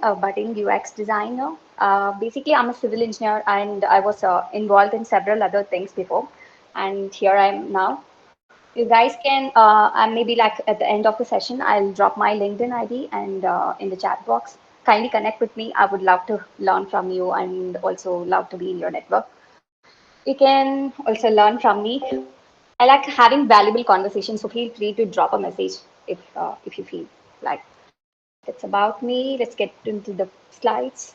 a budding UX designer. Basically, I'm a civil engineer and I was involved in several other things before. And here I am now. You guys can, and maybe like at the end of the session, I'll drop my LinkedIn ID and in the chat box. Kindly connect with me. I would love to learn from you and also love to be in your network. You can also learn from me. I like having valuable conversations, so feel free to drop a message if you feel like. It's about me. Let's get into the slides.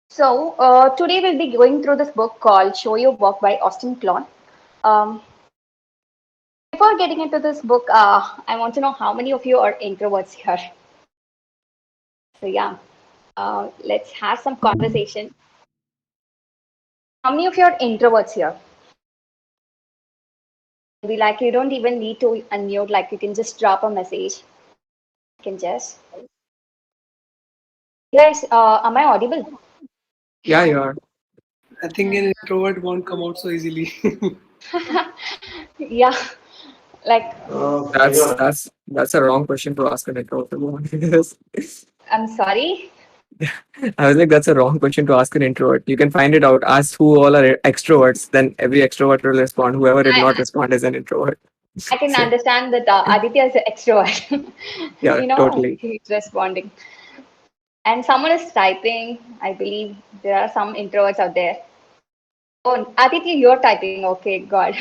So today we'll be going through this book called Show Your Work by Austin Kleon. Um, Before getting into this book, I want to know how many of you are introverts here. So yeah, let's have some conversation. How many of you are introverts here? Maybe like you don't even need to unmute, like you can just drop a message. You can just. Guys, am I audible? Yeah, you are. I think an introvert won't come out so easily. Yeah, like That's a wrong question to ask an introvert, to be honest. I'm sorry. I was like, that's a wrong question to ask an introvert. You can find it out. Ask who all are extroverts. Then every extrovert will respond. Whoever did not I, respond is an introvert. I can So understand that Aditya is an extrovert. yeah, totally. He's responding. And someone is typing. I believe there are some introverts out there. Oh, Aditya, you're typing. Okay, God.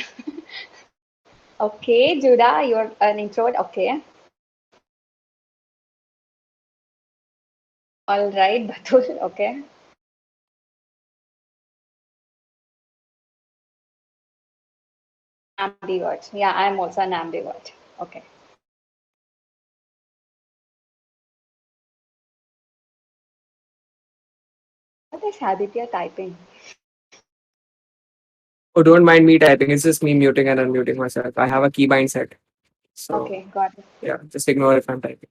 Okay, Judah, you're an introvert. Okay. All right, Batul. Okay. Ambivert. Yeah, I'm also an ambivert. Okay. What is Aditya typing? Oh, don't mind me typing. It's just me muting and unmuting myself. I have a keybind set. So Okay, got it. yeah, just ignore if I'm typing.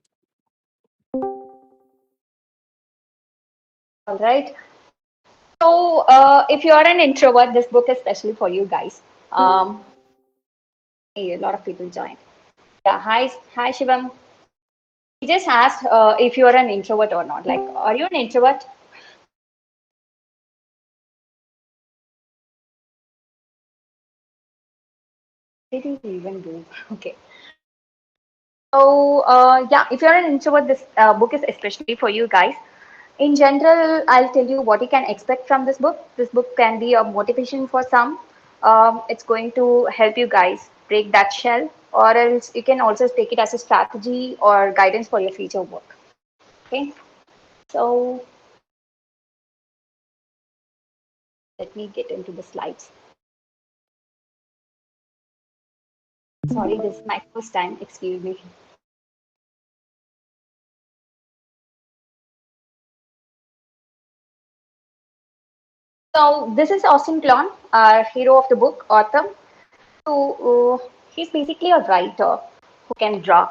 All right. So, if you are an introvert, this book is especially for you guys. Um, hey, a lot of people joined. Yeah, hi, Shivam. He just asked if you are an introvert or not. Like, are you an introvert? Did he even do? Okay. So, yeah, if you're an introvert, this book is especially for you guys. In general, I'll tell you what you can expect from this book. This book can be a motivation for some. It's going to help you guys break that shell, or else you can also take it as a strategy or guidance for your future work. Okay, so let me get into the slides. Sorry, this is my first time. Excuse me. So this is Austin Kleon, our hero of the book, author. So he's basically a writer who can draw.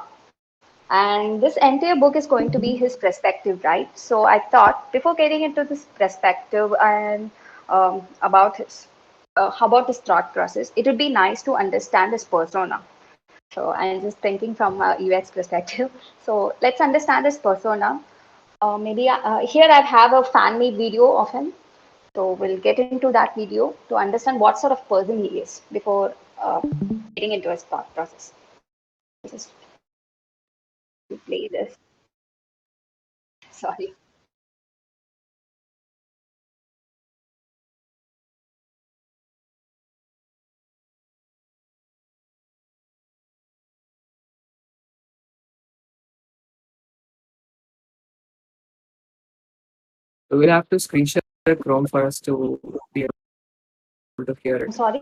And this entire book is going to be his perspective, right? So I thought before getting into this perspective and how about his thought process, it would be nice to understand his persona. So I'm just thinking from a UX perspective. So let's understand his persona. Maybe here I have a fan made video of him. So we'll get into that video to understand what sort of person he is before getting into his thought process. Just to play this. Sorry. So we'll have to screen share Chrome for us to be able to hear I'm it. sorry.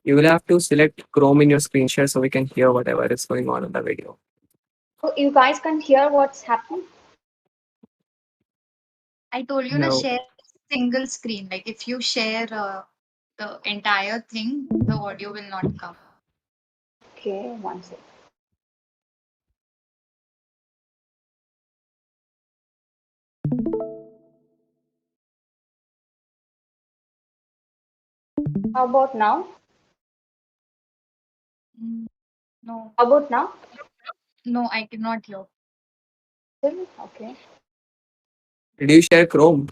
You will have to select Chrome in your screen share so we can hear whatever is going on in the video. So you guys can hear what's happening? I told you to No. share single screen. Like if you share the entire thing, the audio will not come. Okay, one second. How about now? Mm, no. How about now? No, I cannot hear. Okay. Did you share Chrome?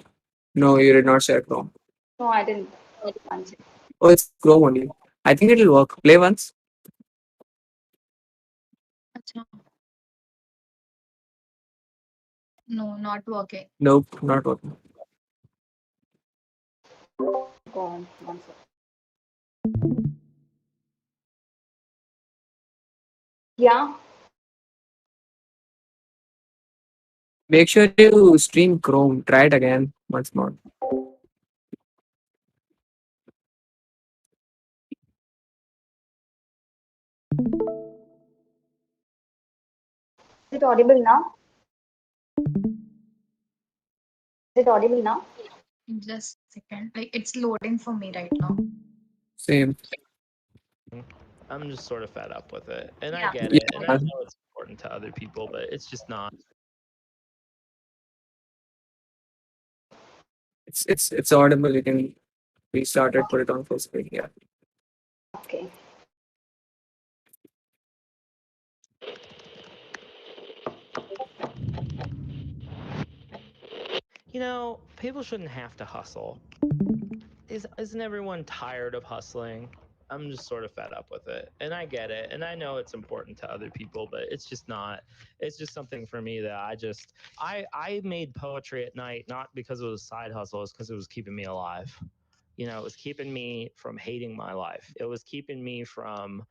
No, you did not share Chrome. No, I didn't. One second. Oh, it's Chrome only. I think it'll work. Play once. Acha. No, not working. Nope, not working. Go on. One second. Yeah. Make sure you stream Chrome. Try it again once more. Is it audible now? Is it audible now? Just a second. Like it's loading for me right now. Same. I'm just sort of fed up with it. And I Yeah. get it. And I Yeah, know it's important to other people, but it's just not. it's audible. You can restart it, put it on full screen. Yeah. Okay. People shouldn't have to hustle. Isn't everyone tired of hustling? I'm just sort of fed up with it. And I get it. And I know it's important to other people, but it's just not. It's just something for me that I made poetry at night not because it was a side hustle, it's because it was keeping me alive. It was keeping me from hating my life. It was keeping me from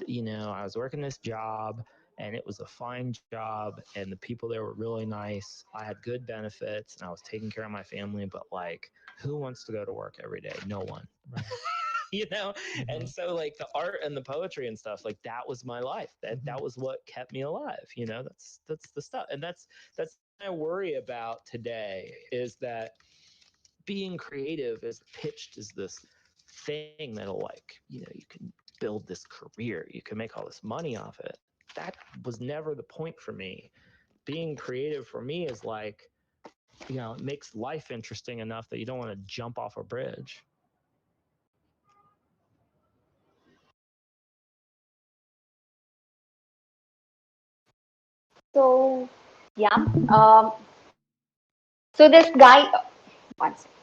I was working this job and it was a fine job and the people there were really nice. I had good benefits and I was taking care of my family, but like, who wants to go to work every day? No one. Right. And so like the art and the poetry and stuff, like that was my life. That was what kept me alive. That's the stuff. And that's what I worry about today is that being creative is pitched as this thing that'll like you can build this career, you can make all this money off it. That was never the point for me. Being creative for me is like it makes life interesting enough that you don't want to jump off a bridge. So, yeah. So this guy, one second.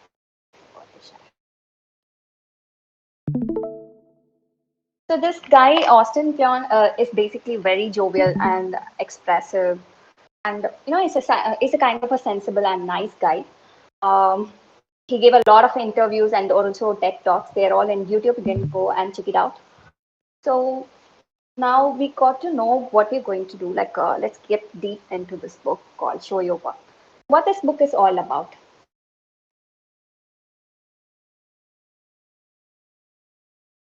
So this guy, Austin Kleon, is basically very jovial and expressive, and he's a kind of a sensible and nice guy. Um, he gave a lot of interviews and also TED talks. They're all in YouTube. You can go and check it out. So now we got to know what we're going to do. Like, let's get deep into this book called Show Your Work. What this book is all about.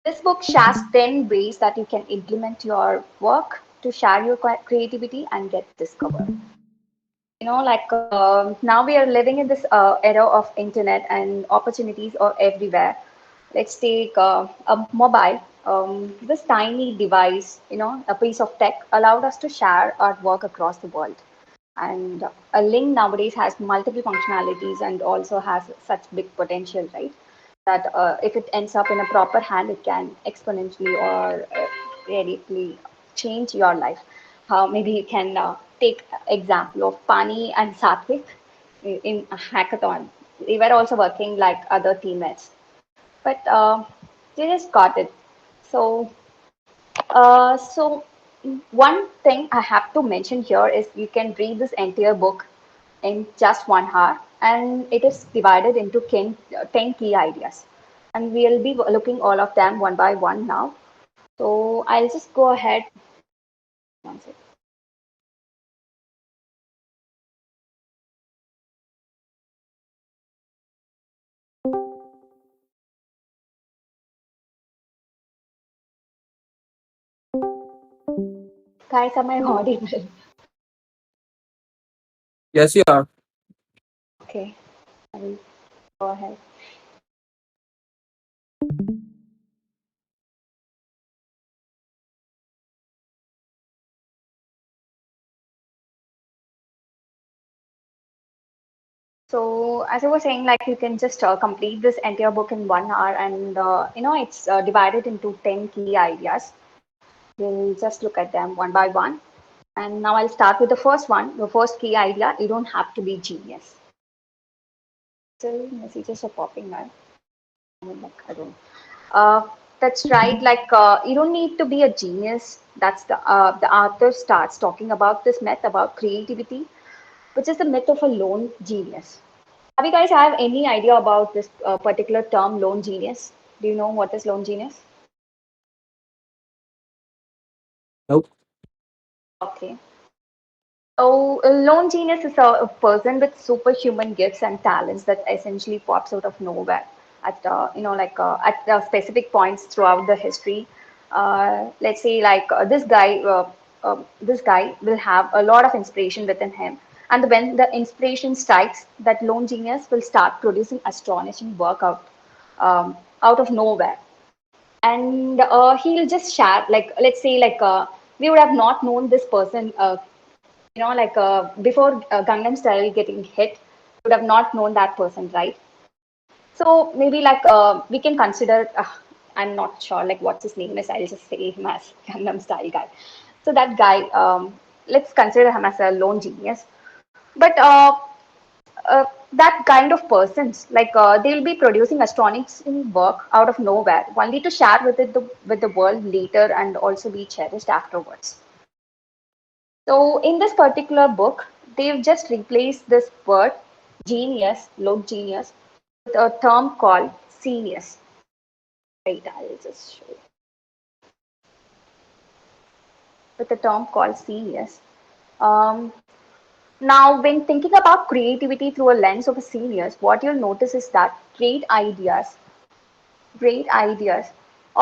This book shares 10 ways that you can implement your work to share your creativity and get discovered. Now we are living in this era of internet and opportunities are everywhere. Let's take a mobile. This tiny device, a piece of tech allowed us to share our work across the world. And a link nowadays has multiple functionalities and also has such big potential, right? That if it ends up in a proper hand, it can exponentially or radically change your life. Maybe you can take example of Pani and Satvik in a hackathon. They were also working like other teammates, but they just got it. So so one thing I have to mention here is you can read this entire book in just 1 hour, and it is divided into 10 key ideas. And we'll be looking all of them one by one now. So I'll just go ahead. One second. Guys, am I audible? Yes, you are. Okay, I will go ahead. So as I was saying, like you can just complete this entire book in 1 hour, and it's divided into 10 key ideas. We'll just look at them one by one. And now I'll start with the first one. The first key idea: you don't have to be genius. Still, messages are popping now. Like, I don't. Uh, that's right. Like you don't need to be a genius. That's the author starts talking about this myth about creativity, which is the myth of a lone genius. Have you guys have any idea about this particular term, lone genius? Do you know what is lone genius? Nope. Okay. So, a lone genius is a person with superhuman gifts and talents that essentially pops out of nowhere at at specific points throughout the history. Let's say this guy will have a lot of inspiration within him, and when the inspiration strikes, that lone genius will start producing astonishing work out of nowhere, and he'll just share, like, let's say we would have not known this person, before Gangnam Style getting hit, would have not known that person, right? So maybe we can consider, I'm not sure like what's his name is. I'll just say him as Gangnam Style guy. So that guy, let's consider him as a lone genius. But that kind of persons, they'll be producing astonishing work out of nowhere, only to share with the world later and also be cherished afterwards. So in this particular book, they've just replaced this word genius, low genius, with a term called genius. Wait, I'll just show you. With a term called genius. Um, Now, when thinking about creativity through a lens of a genius, what you'll notice is that great ideas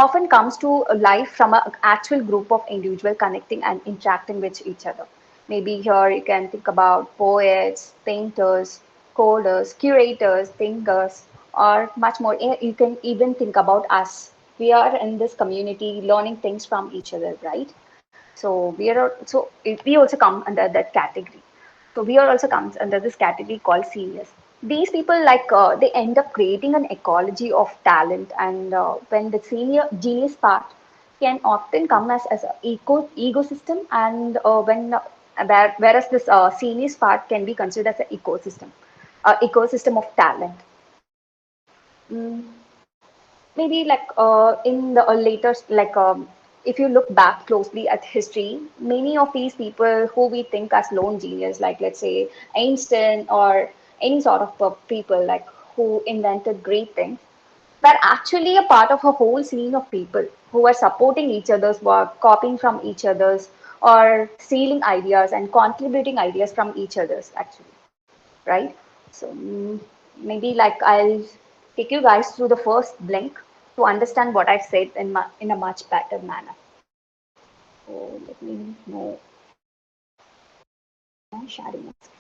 often comes to life from an actual group of individuals connecting and interacting with each other. Maybe here you can think about poets, painters, coders, curators, thinkers, or much more. You can even think about us. We are in this community learning things from each other, right? We also come under that category. So we are also comes under this category called seniors. These people they end up creating an ecology of talent, and when the senior genius part can often come as an ecosystem, and whereas this seniors part can be considered as an ecosystem of talent. Mm, maybe in the later if you look back closely at history, many of these people who we think as lone genius, like let's say Einstein or any sort of people like who invented great things, were actually a part of a whole scene of people who were supporting each other's work, copying from each other's, or stealing ideas and contributing ideas from each other's actually, right? So maybe I'll take you guys through the first blink to understand what I've said in a much better manner. So let me know. I'm sharing my screen.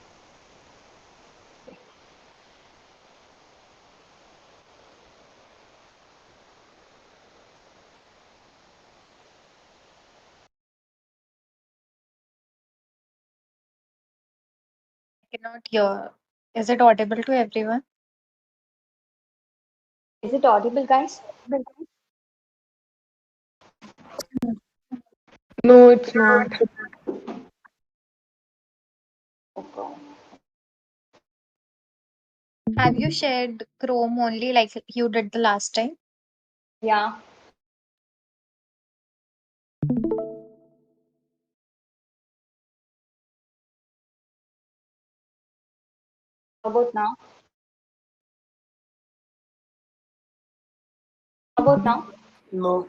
Cannot hear. Is it audible to everyone? Is it audible, guys? No, it's not. Okay. Have you shared Chrome only like you did the last time? Yeah. How about now? How about now? No.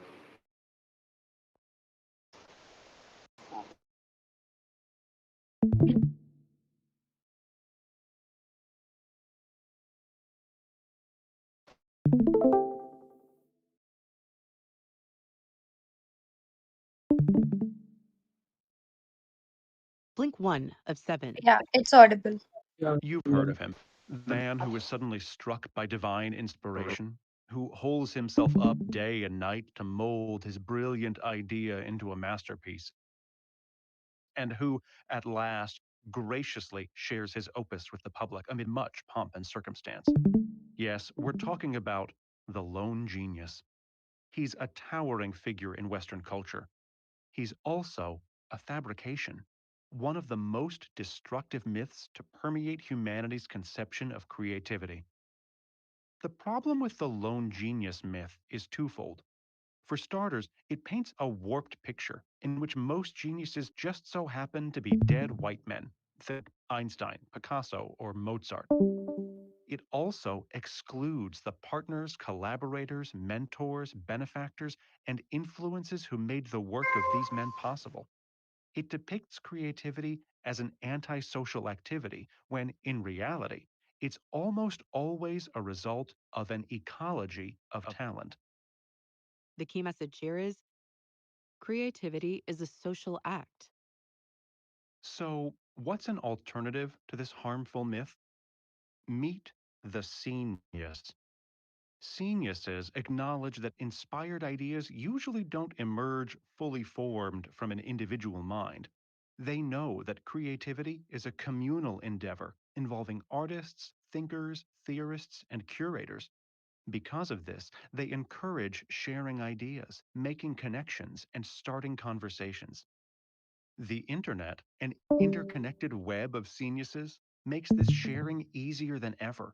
Blink one of seven. Yeah, it's audible. Yeah. You've heard of him, the man who is suddenly struck by divine inspiration, who holds himself up day and night to mold his brilliant idea into a masterpiece, and who, at last, graciously shares his opus with the public amid much pomp and circumstance. Yes, we're talking about the lone genius. He's a towering figure in Western culture. He's also a fabrication. one of the most destructive myths to permeate humanity's conception of creativity. The problem with the lone genius myth is twofold. For starters, it paints a warped picture in which most geniuses just so happen to be dead white men. Think Einstein, Picasso, or Mozart. It also excludes the partners, collaborators, mentors, benefactors, and influences who made the work of these men possible. It depicts creativity as an antisocial activity when, in reality, it's almost always a result of an ecology of talent. The key message here is creativity is a social act. So, what's an alternative to this harmful myth? Meet the genius. Geniuses acknowledge that inspired ideas usually don't emerge fully formed from an individual mind. They know that creativity is a communal endeavor involving artists, thinkers, theorists, and curators. Because of this, they encourage sharing ideas, making connections, and starting conversations. The internet, an interconnected web of geniuses, makes this sharing easier than ever.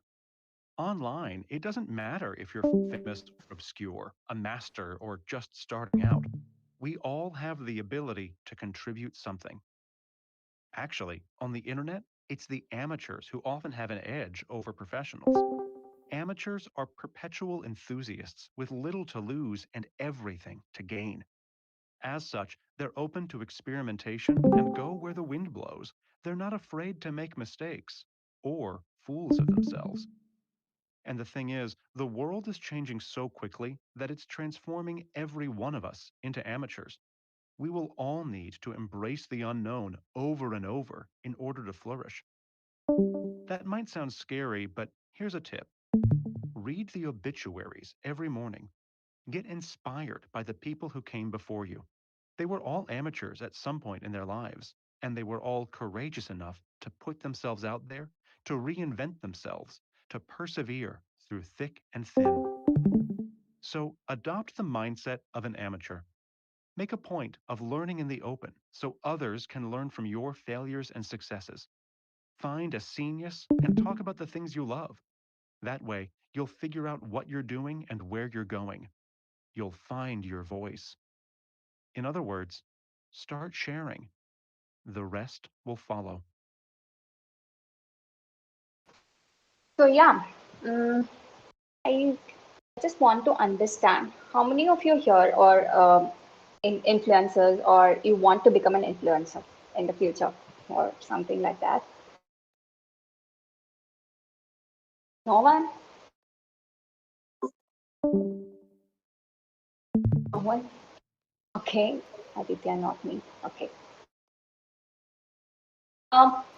Online, it doesn't matter if you're famous or obscure, a master, or just starting out. We all have the ability to contribute something. Actually, on the internet, it's the amateurs who often have an edge over professionals. Amateurs are perpetual enthusiasts with little to lose and everything to gain. As such, they're open to experimentation and go where the wind blows. They're not afraid to make mistakes or fools of themselves. And the thing is, the world is changing so quickly that it's transforming every one of us into amateurs. We will all need to embrace the unknown over and over in order to flourish. That might sound scary, but here's a tip. Read the obituaries every morning. Get inspired by the people who came before you. They were all amateurs at some point in their lives, and they were all courageous enough to put themselves out there, to reinvent themselves, to persevere through thick and thin. So adopt the mindset of an amateur. Make a point of learning in the open so others can learn from your failures and successes. Find a genius and talk about the things you love. That way, you'll figure out what you're doing and where you're going. You'll find your voice. In other words, start sharing. The rest will follow. So yeah, mm, I just want to understand how many of you here are influencers, or you want to become an influencer in the future or something like that. No one? No one? Okay. Aditya, not me. Okay.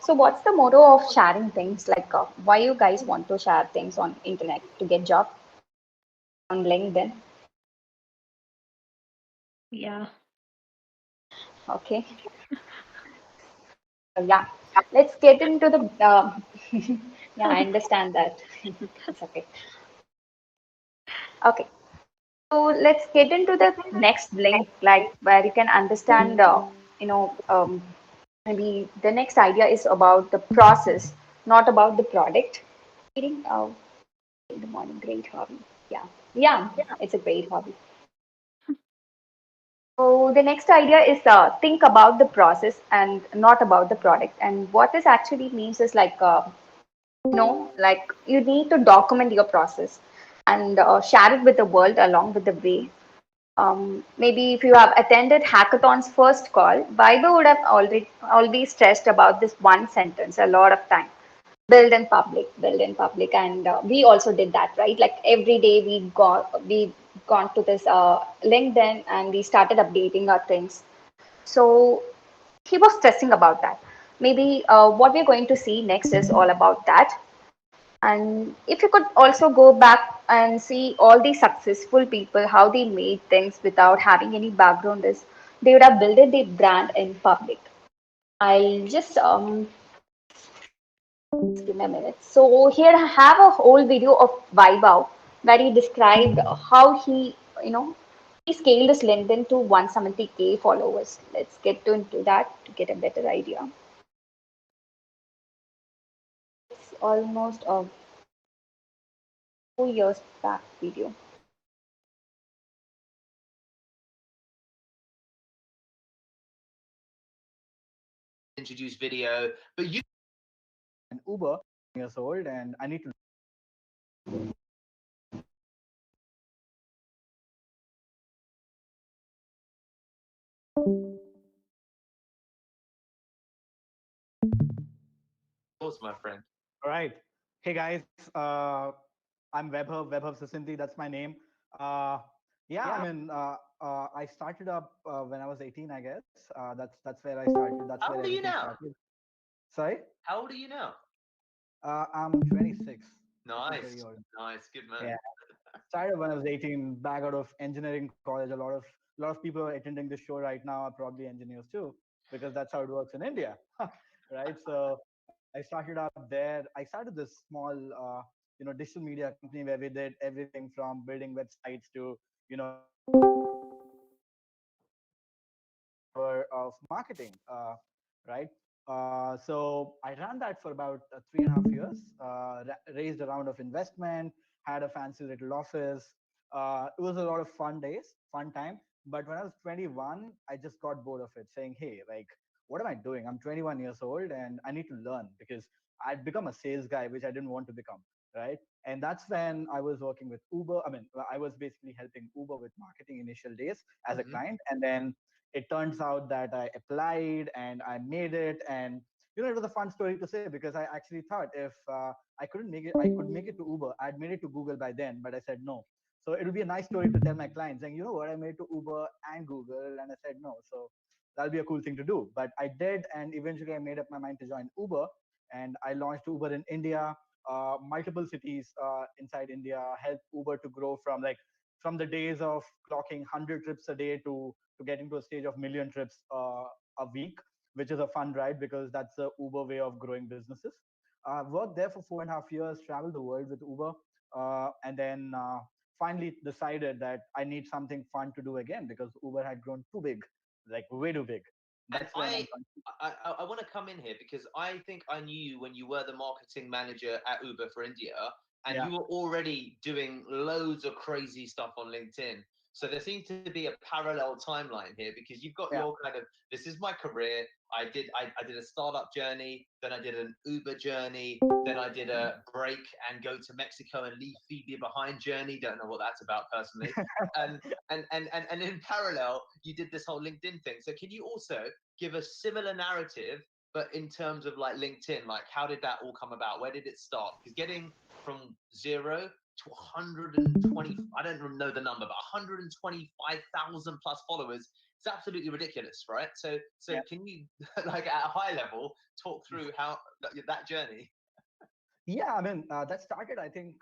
So what's the motto of sharing things? Like, why you guys want to share things on internet to get job on LinkedIn? Yeah. Okay. So yeah, let's get into the. Yeah, I understand that. It's okay. Okay. So let's get into the next link, like where you can understand. You know, maybe the next idea is about the process, not about the product. Reading in the morning, great hobby. Yeah, yeah, it's a great hobby. So the next idea is think about the process and not about the product. And what this actually means is like, like you need to document your process and share it with the world along with the way. Maybe if you have attended Hackathon's first call, Viber would have already always stressed about this one sentence a lot of time. Build in public, and we also did that, right? Like every day we gone to this LinkedIn and we started updating our things. So he was stressing about that. Maybe what we're going to see next is all about that. And if you could also go back and see all these successful people, how they made things without having any background, is they would have built their brand in public. I'll just give me a minute. So here I have a whole video of Vaibhav where he described how he, you know, scale this LinkedIn to 170K followers? Let's get into that to get a better idea. It's almost a 2 years back video. Introduce video, but you and Uber years old, and I need to pause, my friend. All right. Hey guys, I'm Webhub Sasinti. That's my name. Uh, yeah, I mean, I started up when I was 18, I guess. That's where I started. That's where How old are you everything now? started. Sorry, How old are you now? I'm 26. This is very Nice, old. nice, good man. Yeah, started when I was 18, back out of engineering college. A lot of people attending this show right now are probably engineers too, because that's how it works in India, right? So I started up there. I started this small, digital media company where we did everything from building websites to, of marketing, right? So I ran that for about 3.5 years, raised a round of investment, had a fancy little office. It was a lot of fun days, fun time. But when I was 21, I just got bored of it, saying, hey, like, what am I doing? I'm 21 years old and I need to learn because I'd become a sales guy, which I didn't want to become, right? And that's when I was working with Uber. I mean, I was basically helping Uber with marketing initial days as a Hmm. client. And then it turns out that I applied and I made it. And, it was a fun story to say because I actually thought if I could make it to Uber. I'd made it to Google by then, but I said no. So it would be a nice story to tell my clients saying, you know what, I made it to Uber and Google. And I said no. So that'll be a cool thing to do. But I did. And eventually I made up my mind to join Uber. And I launched Uber in India, multiple cities inside India, helped Uber to grow from the days of clocking 100 trips a day to getting to a stage of million trips a week, which is a fun ride because that's the Uber way of growing businesses. Worked there for 4.5 years, traveled the world with Uber, and then finally decided that I need something fun to do again because Uber had grown too big, like way too big. And That's when I want to come in here because I think I knew you when you were the marketing manager at Uber for India, and yeah. you were already doing loads of crazy stuff on LinkedIn. So there seems to be a parallel timeline here because you've got Yeah. your kind of this is my career. I did a startup journey, then I did an Uber journey, then I did a break and go to Mexico and leave Phoebe behind journey. Don't know what that's about personally. And and in parallel, you did this whole LinkedIn thing. So can you also give a similar narrative, but in terms of like LinkedIn, like how did that all come about? Where did it start? Because getting from zero to 120, I don't know the number, but 125,000 plus followers is absolutely ridiculous, right? So Yeah. can you, like at a high level, talk through how that journey? Yeah, I mean that started, I think,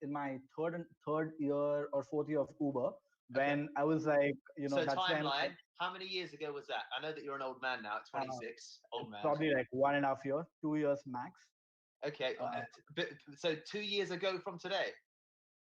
in my third year or fourth year of Uber, Okay. when I was like, So that's when timeline, how many years ago was that? I know that you're an old man now at uh, 26, old man. probably like 1.5 years, 2 years max. Okay, Uh, but so 2 years ago from today.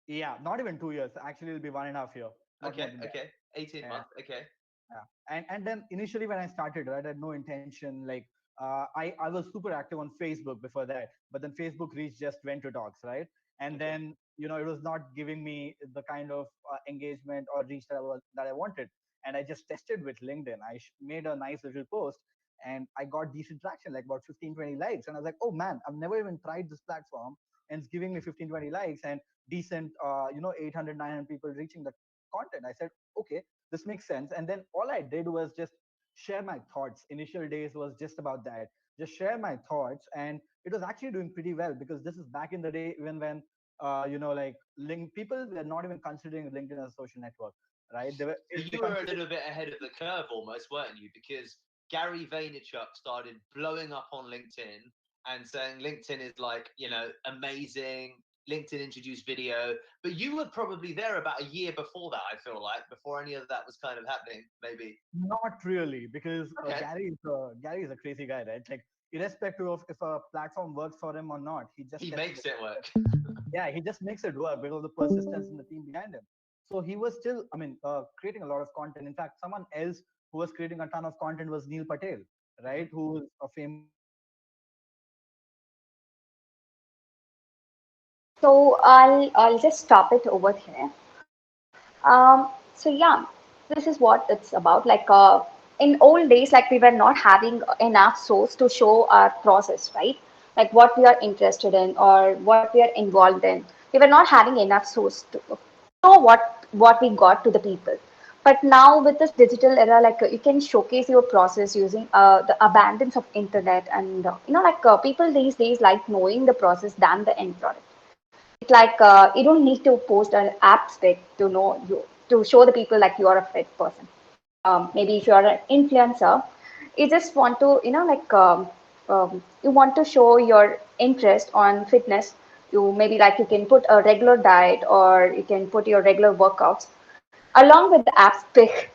yeah, not even 2 years. Actually, it'll be 1.5 year, not more Okay, than that. okay, 18 Yeah. months. Okay. Yeah. And then initially when I started, right, I had no intention. Like I was super active on Facebook before that, but then Facebook reach just went to dogs, right? And Okay. then it was not giving me the kind of engagement or reach that I wanted. And I just tested with LinkedIn. I made a nice little post, and I got decent traction, like about 15, 20 likes. And I was like, oh man, I've never even tried this platform, and it's giving me 15, 20 likes and decent, 800, 900 people reaching the content. I said, okay, this makes sense. And then all I did was just share my thoughts. Initial days was just about that, just share my thoughts. And it was actually doing pretty well because this is back in the day, even when, like people were not even considering LinkedIn as a social network, right? So They you were a considered, little bit ahead of the curve almost, weren't you? Because Gary Vaynerchuk started blowing up on LinkedIn and saying LinkedIn is like, amazing. LinkedIn introduced video, but you were probably there about a year before that, I feel like, before any of that was kind of happening, maybe. not really, because Okay. Gary is a crazy guy, right? Like, irrespective of if a platform works for him or not, he just He tests it. makes it work. Yeah, he just makes it work because of the persistence and the team behind him. So he was still, I mean, creating a lot of content. In fact, someone else who was creating a ton of content was Neil Patel, right? Who was a famous So I'll just stop it over here. So yeah, this is what it's about. Like in old days, like we were not having enough source to show our process, right? Like what we are interested in or what we are involved in. We were not having enough source to show what we got to the people. But now with this digital era, like you can showcase your process using the abundance of internet, and like people these days like knowing the process than the end product. It's like you don't need to post an app spec to know you to show the people like you are a fit person. Maybe if you are an influencer, you just want to like you want to show your interest on fitness. You maybe like you can put a regular diet or you can put your regular workouts along with the app spec.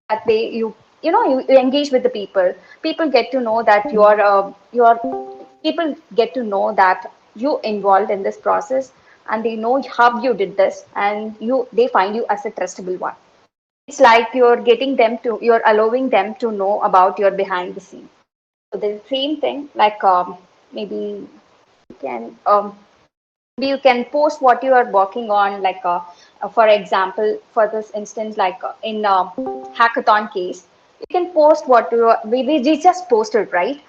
That way you engage with the people. People get to know that you are people get to know that you involved in this process, and they know how you did this, and they find you as a trustable one. It's like you're allowing them to know about your behind the scene. So the same thing, like maybe you can maybe you can post what you are working on, like for example, for this instance, like in hackathon case, you can post what we just posted, right?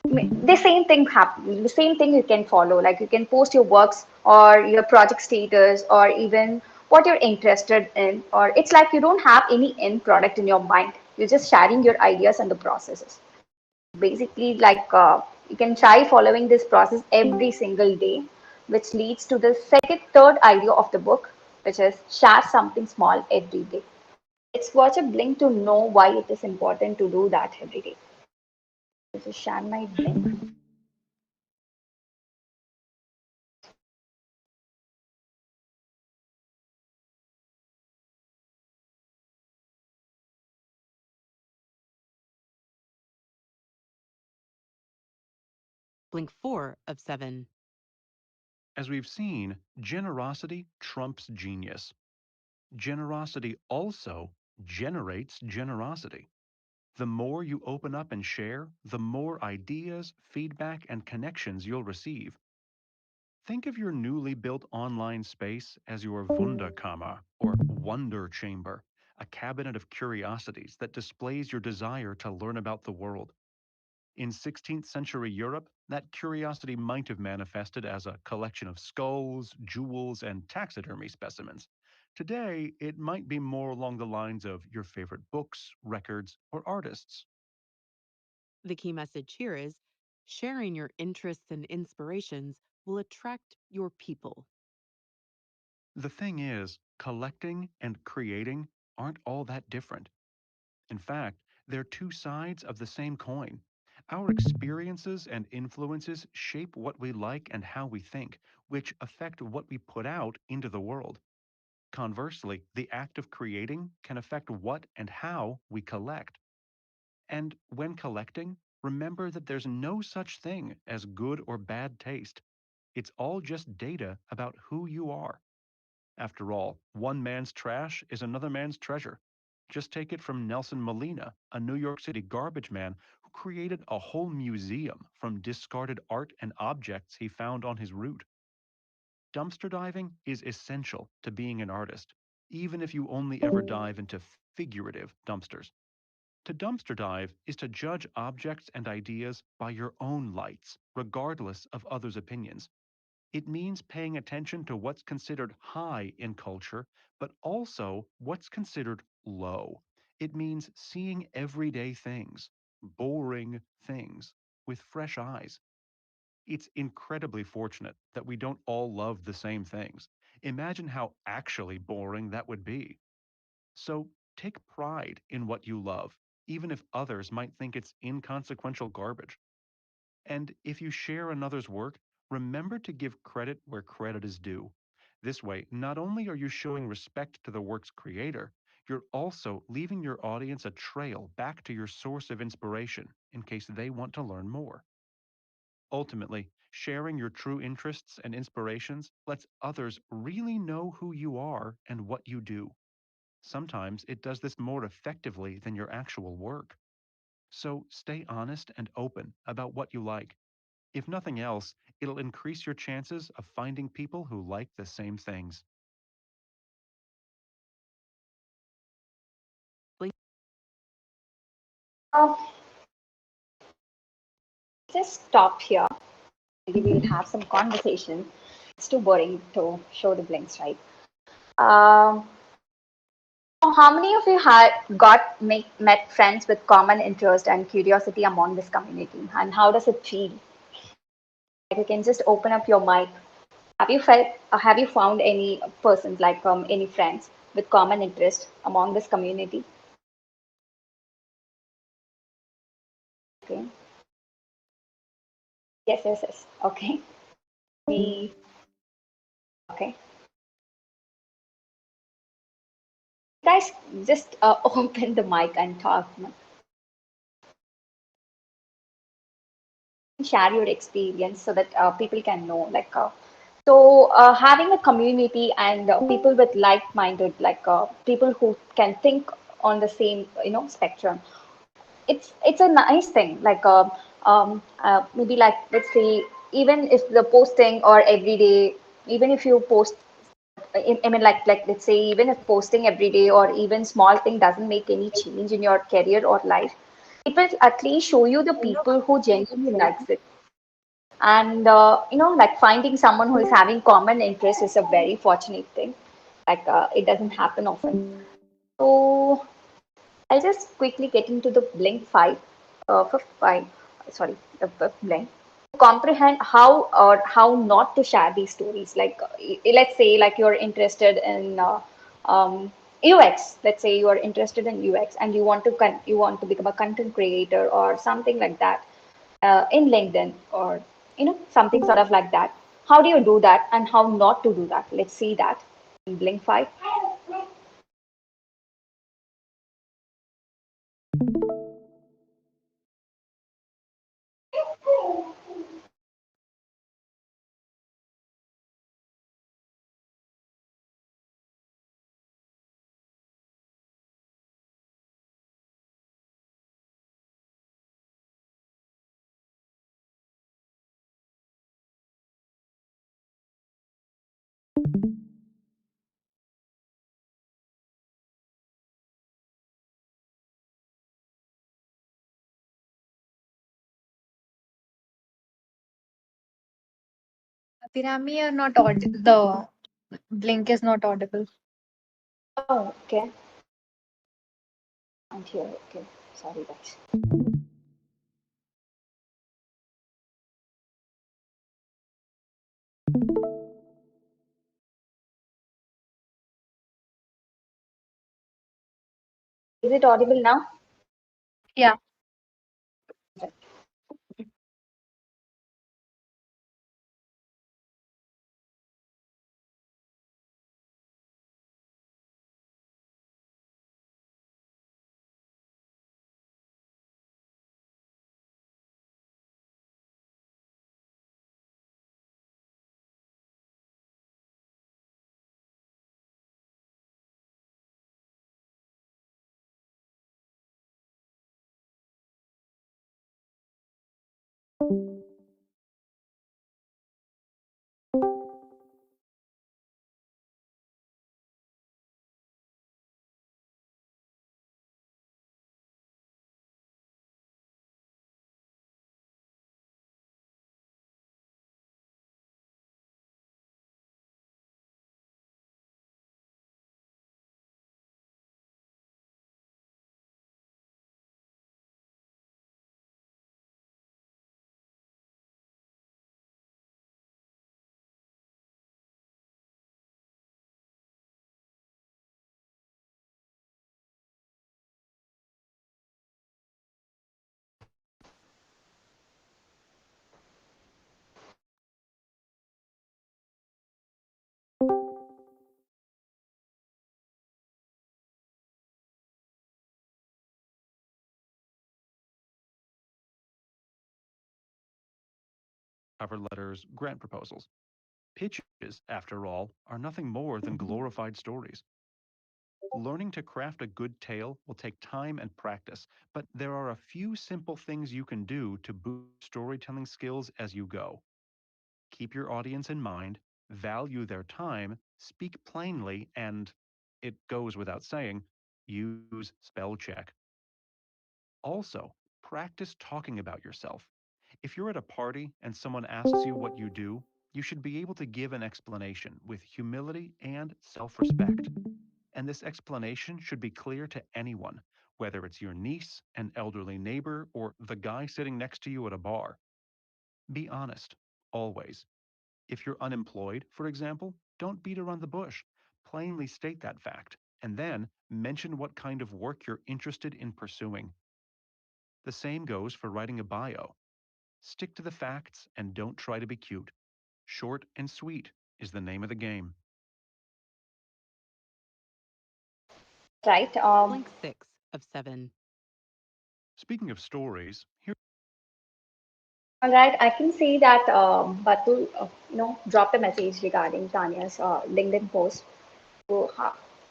The same thing happen. The same thing you can follow. Like you can post your works or your project status or even what you're interested in. Or it's like you don't have any end product in your mind. You're just sharing your ideas and the processes. Basically, like you can try following this process every single day, which leads to the third idea of the book, which is share something small every day. Let's watch a blink to know why it is important to do that every day. This is share my blink. Blink 4 of 7. As we've seen, generosity trumps genius. Generosity also generates generosity. The more you open up and share, the more ideas, feedback, and connections you'll receive. Think of your newly built online space as your Wunderkammer or wonder chamber, a cabinet of curiosities that displays your desire to learn about the world. In 16th century Europe, that curiosity might have manifested as a collection of skulls, jewels, and taxidermy specimens. Today, it might be more along the lines of your favorite books, records, or artists. The key message here is sharing your interests and inspirations will attract your people. The thing is, collecting and creating aren't all that different. In fact, they're two sides of the same coin. Our experiences and influences shape what we like and how we think, which affect what we put out into the world. Conversely, the act of creating can affect what and how we collect. And when collecting, remember that there's no such thing as good or bad taste. It's all just data about who you are. After all, one man's trash is another man's treasure. Just take it from Nelson Molina, a New York City garbage man who created a whole museum from discarded art and objects he found on his route. Dumpster diving is essential to being an artist, even if you only ever dive into figurative dumpsters. To dumpster dive is to judge objects and ideas by your own lights, regardless of others' opinions. It means paying attention to what's considered high in culture, but also what's considered low. It means seeing everyday things, boring things, with fresh eyes. It's incredibly fortunate that we don't all love the same things. Imagine how actually boring that would be. So take pride in what you love, even if others might think it's inconsequential garbage. And if you share another's work, remember to give credit where credit is due. This way, not only are you showing respect to the work's creator, you're also leaving your audience a trail back to your source of inspiration in case they want to learn more. Ultimately, sharing your true interests and inspirations lets others really know who you are and what you do. Sometimes it does this more effectively than your actual work. So stay honest and open about what you like. If nothing else, it'll increase your chances of finding people who like the same things. Uh, just stop here. Maybe we'll have some conversation. It's too boring to show the blinks, right? Um, how many of you had met friends with common interest and curiosity among this community? And how does it feel? Like you can just open up your mic. Have you found any persons like any friends with common interest among this community? Okay. Yes, yes, yes. Okay. We okay. Guys, just open the mic and talk. Share your experience so that people can know having a community and people with like-minded people who can think on the same spectrum, it's a nice thing maybe like let's say even if the posting or every day, even if you post I mean like let's say even if posting every day or even small thing doesn't make any change in your career or life, it will at least show you the people who genuinely likes it. And like finding someone who is having common interests is a very fortunate thing. It doesn't happen often. So I'll just quickly get into the blink fifth five, sorry, the fifth blink. Comprehend how or how not to share these stories. Let's say like you're interested in UX. Let's say you are interested in UX and you want to become a content creator or something like that in LinkedIn or something sort of like that. How do you do that and how not to do that? Let's see that in Blink 5. Abhinami, you're not the blink is not audible. Oh, okay. And here, okay. Sorry, guys. Is it audible now? Yeah. Cover letters, grant proposals. Pitches, after all, are nothing more than glorified stories. Learning to craft a good tale will take time and practice, but there are a few simple things you can do to boost your storytelling skills as you go. Keep your audience in mind, value their time, speak plainly, and it goes without saying, use spell check. Also, practice talking about yourself. If you're at a party and someone asks you what you do, you should be able to give an explanation with humility and self respect. And this explanation should be clear to anyone, whether it's your niece, an elderly neighbor, or the guy sitting next to you at a bar. Be honest, always. If you're unemployed, for example, don't beat around the bush. Plainly state that fact, and then mention what kind of work you're interested in pursuing. The same goes for writing a bio. Stick to the facts and don't try to be cute. Short and sweet is the name of the game. Right. Blank 6 of 7. Speaking of stories, here All right. I can see that Batul, dropped a message regarding Tanya's LinkedIn post to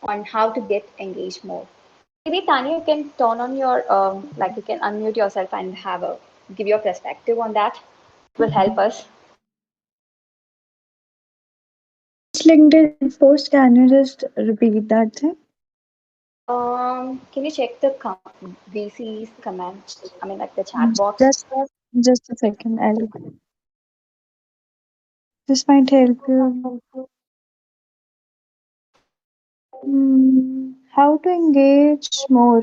on how to get engaged more. Maybe Tanya, you can turn on your like you can unmute yourself and have a give your perspective on that. It will help us. Which LinkedIn post can you just repeat that thing? Can you check the VC's comment? I mean, like the chat box. Just just a second. I'll this might help you. How to engage more?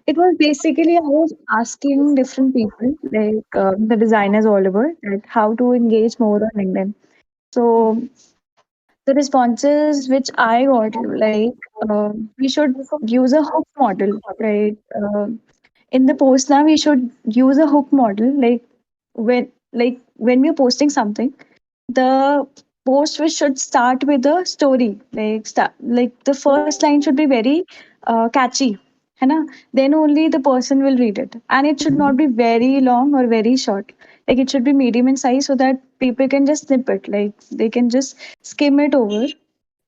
It was basically I was asking different people, like the designers all over, like how to engage more on LinkedIn. So the responses which I got, like we should use a hook model, right? In the post now, we should use a hook model, when we're posting something, the post which should start with a story, like the first line should be very catchy, है ना? Then only the person will read it, and it should not be very long or very short. Like it should be medium in size so that people can just snip it, like they can just skim it over.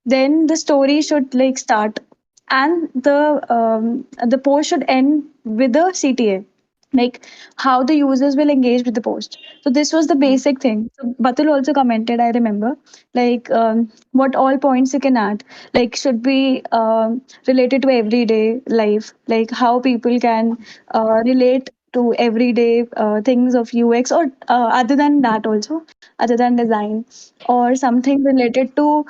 Then the story should like start, and the post should end with a CTA, like how the users will engage with the post. So this was the basic thing. So Batul also commented, I remember, like what all points you can add, like should be related to everyday life, like how people can relate to everyday things of UX, or other than that also, other than design, or something related to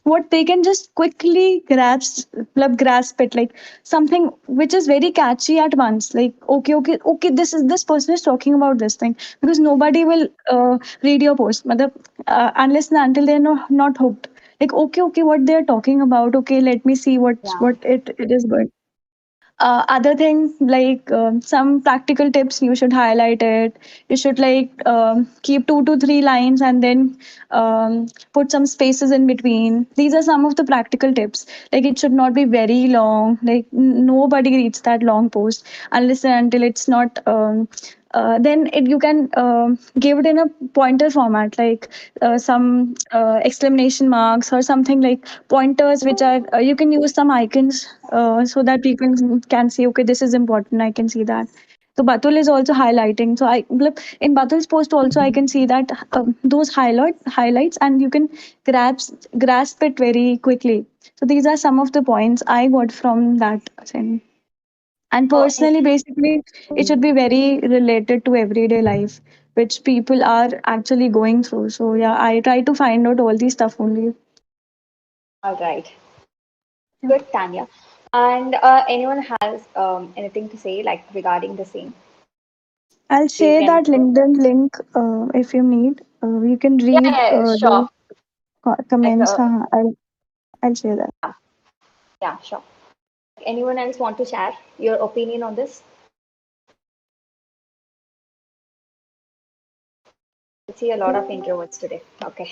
what they can just quickly grasp it, like something which is very catchy at once, like okay, this person is talking about this thing, because nobody will read your post, unless and until they're not hooked, like okay, what they're talking about, okay, let me see Yeah. what it is going. Other things like some practical tips you should highlight it. You should like keep 2 to 3 lines and then put some spaces in between. These are some of the practical tips. Like it should not be very long, like nobody reads that long post unless and until it's not then you can give it in a pointer format, like some exclamation marks or something, like pointers which are you can use some icons so that people can see, okay, this is important, I can see that. So Batul is also highlighting, so in Batul's post also I can see that those highlights, and you can grasp it very quickly. So these are some of the points I got from that thing. And And personally, basically, it should be very related to everyday life, which people are actually going through. So yeah, I try to find out all these stuff only. all right, Yeah. good, Tanya. And anyone has anything to say like regarding the same? I'll You share can. that LinkedIn link if you need. You can Yeah, read yeah, yeah, sure. the Like, comments. I'll share that. yeah, yeah, sure. Anyone else want to share your opinion on this? I see a lot of introverts today. Okay.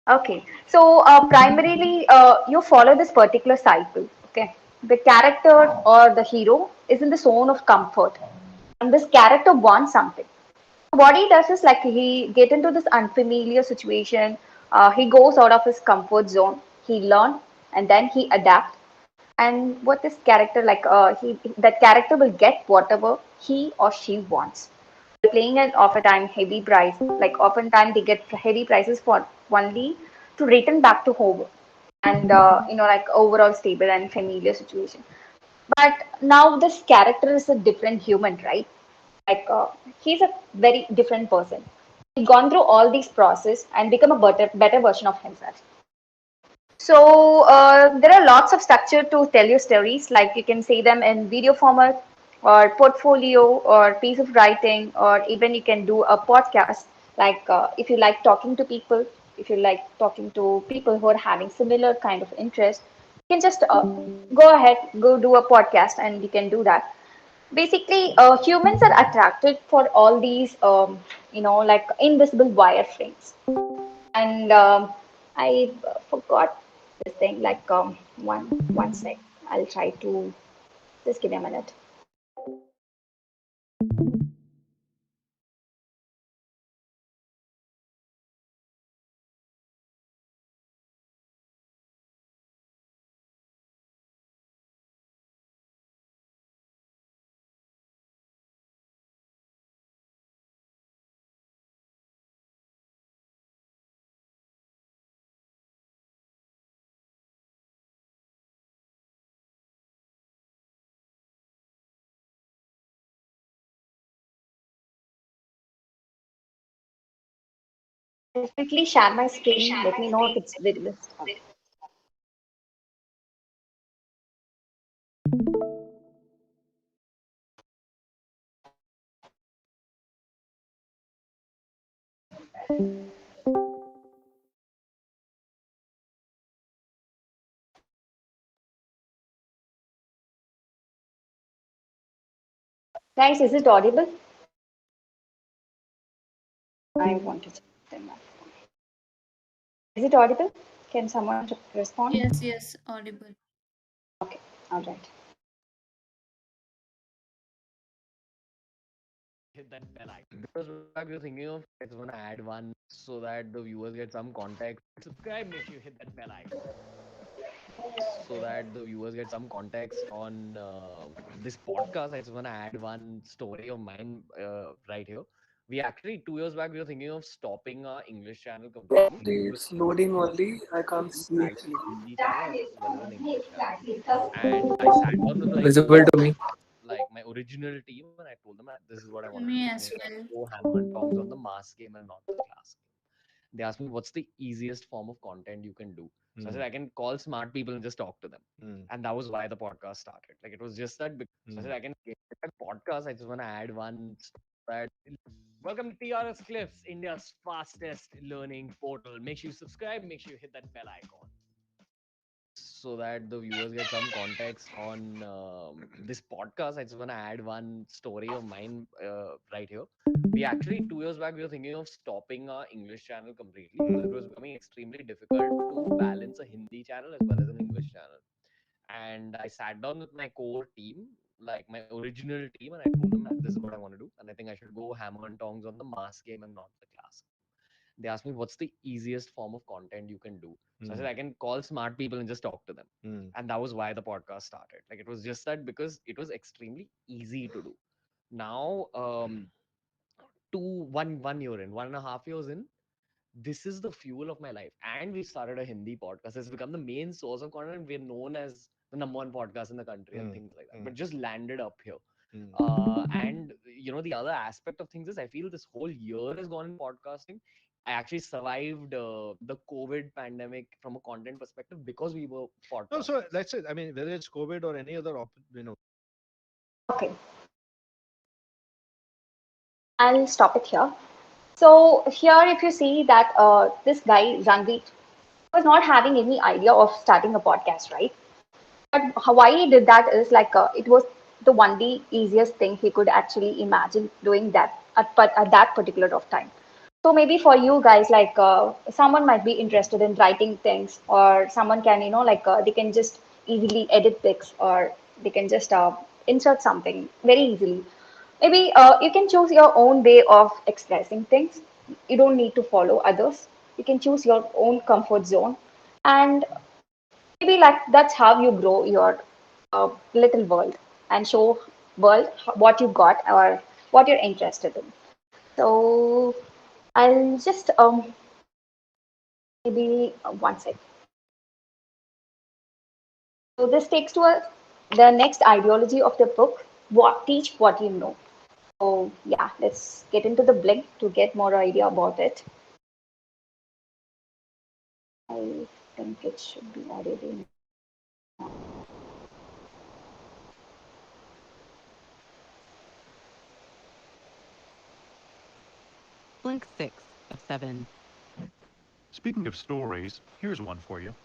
Okay. So primarily, you follow this particular cycle. Okay. The character or the hero is in the zone of comfort, and this character wants something. What he does is like he get into this unfamiliar situation. He goes out of his comfort zone. He learn. and then he adapt. And what this character like, he that character will get whatever he or she wants. Playing at oftentimes heavy price, like oftentimes they get heavy prices for only to return back to home and like overall stable and familiar situation. But now this character is a different human, right? Like he's a very different person. He's gone through all these process and become a better version of himself. So there are lots of structure to tell your stories, like you can say them in video format or portfolio or piece of writing, or even you can do a podcast. Like if you like talking to people, if you like talking to people who are having similar kind of interest, you can just go ahead, go do a podcast, and you can do that. Basically, humans are attracted for all these, like invisible wireframes. And I forgot this thing. Like one sec. I'll try to just give me a minute. I'll definitely share my screen. Let me know if it's visible. Guys, is it audible? I want to check them out. Is it audible? Can someone respond? Yes, yes, audible. Okay, all right. Hit that bell icon. Because what you're thinking of, I just want to add one so that the viewers get some context. Subscribe, make sure you hit that bell icon so that the viewers get some context on this podcast. I just want to add one story of mine right here. We actually 2 years back we were thinking of stopping our English channel completely. Probably it's loading only. I can't We see had actually. a Hindi channel as well as an English channel, and I sat down with my Visible core to me. like my original team, and I told them this is what I want to do. Me And I as said, well. go hammer and tongs on the mass game and not the class game. They asked me what's the easiest form of content you can do. So I said I can call smart people and just talk to them. And that was why the podcast started. Like it was just that because so I said I can get that podcast. I just want to add one that welcome to TRS Cliffs, India's fastest learning portal. Make sure you subscribe, make sure you hit that bell icon so that the viewers get some context on this podcast. I just want to add one story of mine right here. We actually 2 years back we were thinking of stopping our English channel completely because it was becoming extremely difficult to balance a Hindi channel as well as an English channel. And I sat down with my core team, like my original team, and I told them this is what I want to do, and I think I should go hammer and tongs on the mass game and not the class. They asked me what's the easiest form of content you can do. So I said I can call smart people and just talk to them. And that was why the podcast started. Like it was just that because it was extremely easy to do. Now, 1 year in, 1.5 years in, this is the fuel of my life. And we started a Hindi podcast. It's become the main source of content. We're known as the number one podcast in the country and things like that. But just landed up here. And the other aspect of things is I feel this whole year has gone in podcasting. I actually survived the COVID pandemic from a content perspective because we were podcasting. No, so that's it. I mean, whether it's COVID or any other, Okay, I'll stop it here. So here, if you see that this guy Ranveer was not having any idea of starting a podcast, right? But why he did that is like it was the only easiest thing he could actually imagine doing that at that particular of time. So maybe for you guys, like someone might be interested in writing things, or someone can, like they can just easily edit pics, or they can just insert something very easily. Maybe you can choose your own way of expressing things. You don't need to follow others. You can choose your own comfort zone, and maybe like that's how you grow your little world and show world what you got or what you're interested in. So I'll just maybe one sec. So this takes to the next ideology of the book. What teach what you know. So yeah, let's get into the blink to get more idea about it. I think it should be already. Blink 6 of 7. Speaking of stories, here's one for you.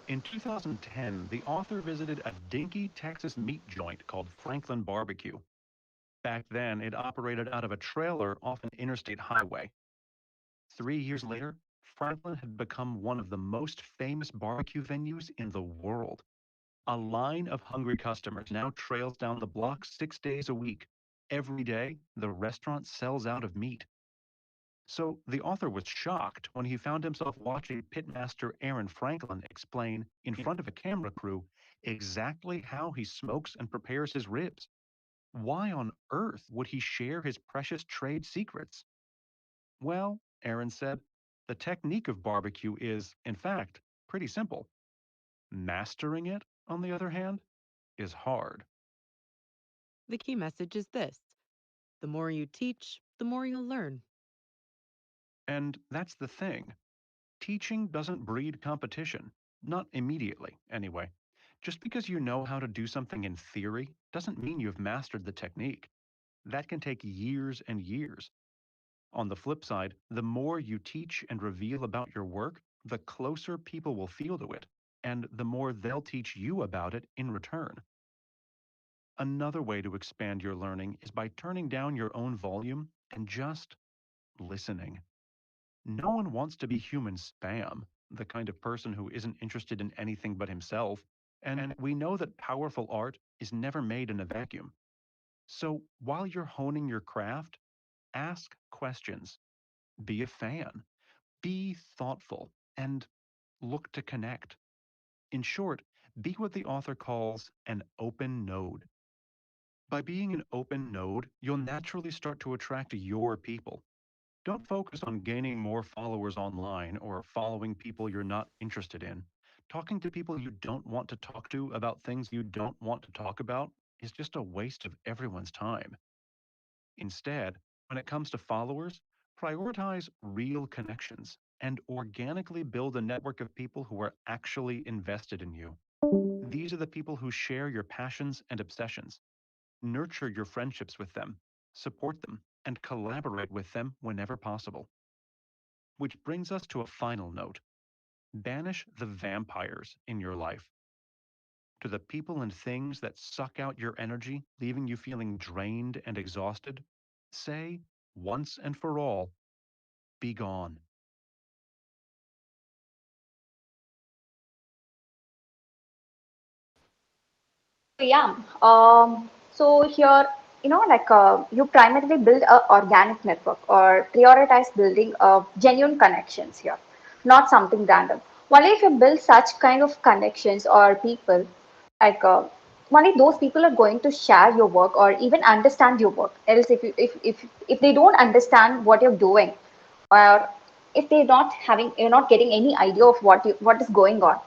In 2010, the author visited a dinky Texas meat joint called Franklin Barbecue. Back then, it operated out of a trailer off an interstate highway. 3 years later, Franklin had become one of the most famous barbecue venues in the world. A line of hungry customers now trails down the block 6 days a week. Every day, the restaurant sells out of meat. So the author was shocked when he found himself watching pitmaster Aaron Franklin explain in front of a camera crew exactly how he smokes and prepares his ribs. Why on earth would he share his precious trade secrets? Well, Aaron said, the technique of barbecue is, in fact, pretty simple. Mastering it, on the other hand, is hard. The key message is this: the more you teach, the more you'll learn. And that's the thing. Teaching doesn't breed competition. Not immediately, anyway. Just because you know how to do something in theory doesn't mean you've mastered the technique. That can take years and years. On the flip side, the more you teach and reveal about your work, the closer people will feel to it, and the more they'll teach you about it in return. Another way to expand your learning is by turning down your own volume and just listening. No one wants to be human spam, the kind of person who isn't interested in anything but himself, and we know that powerful art is never made in a vacuum. So while you're honing your craft, ask questions, be a fan, be thoughtful, and look to connect. In short, be what the author calls an open node. By being an open node, you'll naturally start to attract your people. Don't focus on gaining more followers online or following people you're not interested in. Talking to people you don't want to talk to about things you don't want to talk about is just a waste of everyone's time. Instead, when it comes to followers, prioritize real connections and organically build a network of people who are actually invested in you. These are the people who share your passions and obsessions. Nurture your friendships with them, support them, and collaborate with them whenever possible. Which brings us to a final note. Banish the vampires in your life. To the people and things that suck out your energy, leaving you feeling drained and exhausted, say, once and for all, be gone. So yeah, so here, like you primarily build a organic network or prioritize building genuine connections here, not something random. Only if you build such kind of connections or people, like only those people are going to share your work or even understand your work. Else, if they don't understand what you're doing, or if you're not getting any idea of what is going on,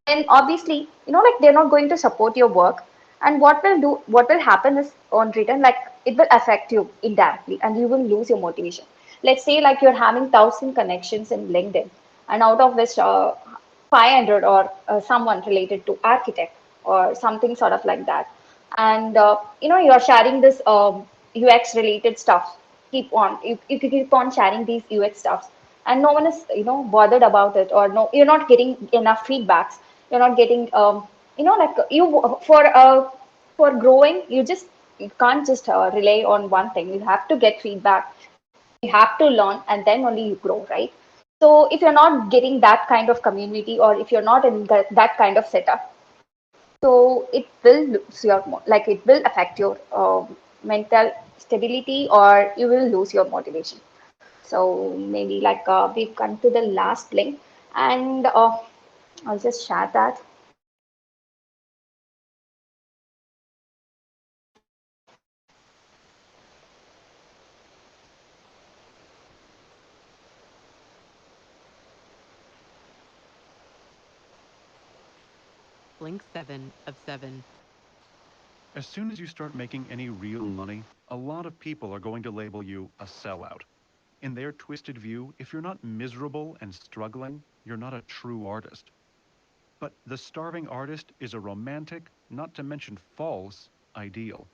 then obviously like they're not going to support your work. And what will happen is on return, like it will affect you indirectly and you will lose your motivation. Let's say like you're having 1,000 connections in LinkedIn, and out of which 500 or someone related to architect or something sort of like that. And you're sharing this UX related stuff. You keep on sharing these UX stuffs, and no one is bothered about it, or no, you're not getting enough feedbacks. You're not getting like for growing, you can't just rely on one thing. You have to get feedback, you have to learn, and then only you grow, right? So if you're not getting that kind of community, or if you're not in that kind of setup, so it will lose your like it will affect your mental stability, or you will lose your motivation. So maybe like we've come to the last link, and I'll just share that. Blink 7 of 7. As soon as you start making any real money, a lot of people are going to label you a sellout. In their twisted view, if you're not miserable and struggling, you're not a true artist. But the starving artist is a romantic, not to mention false, ideal.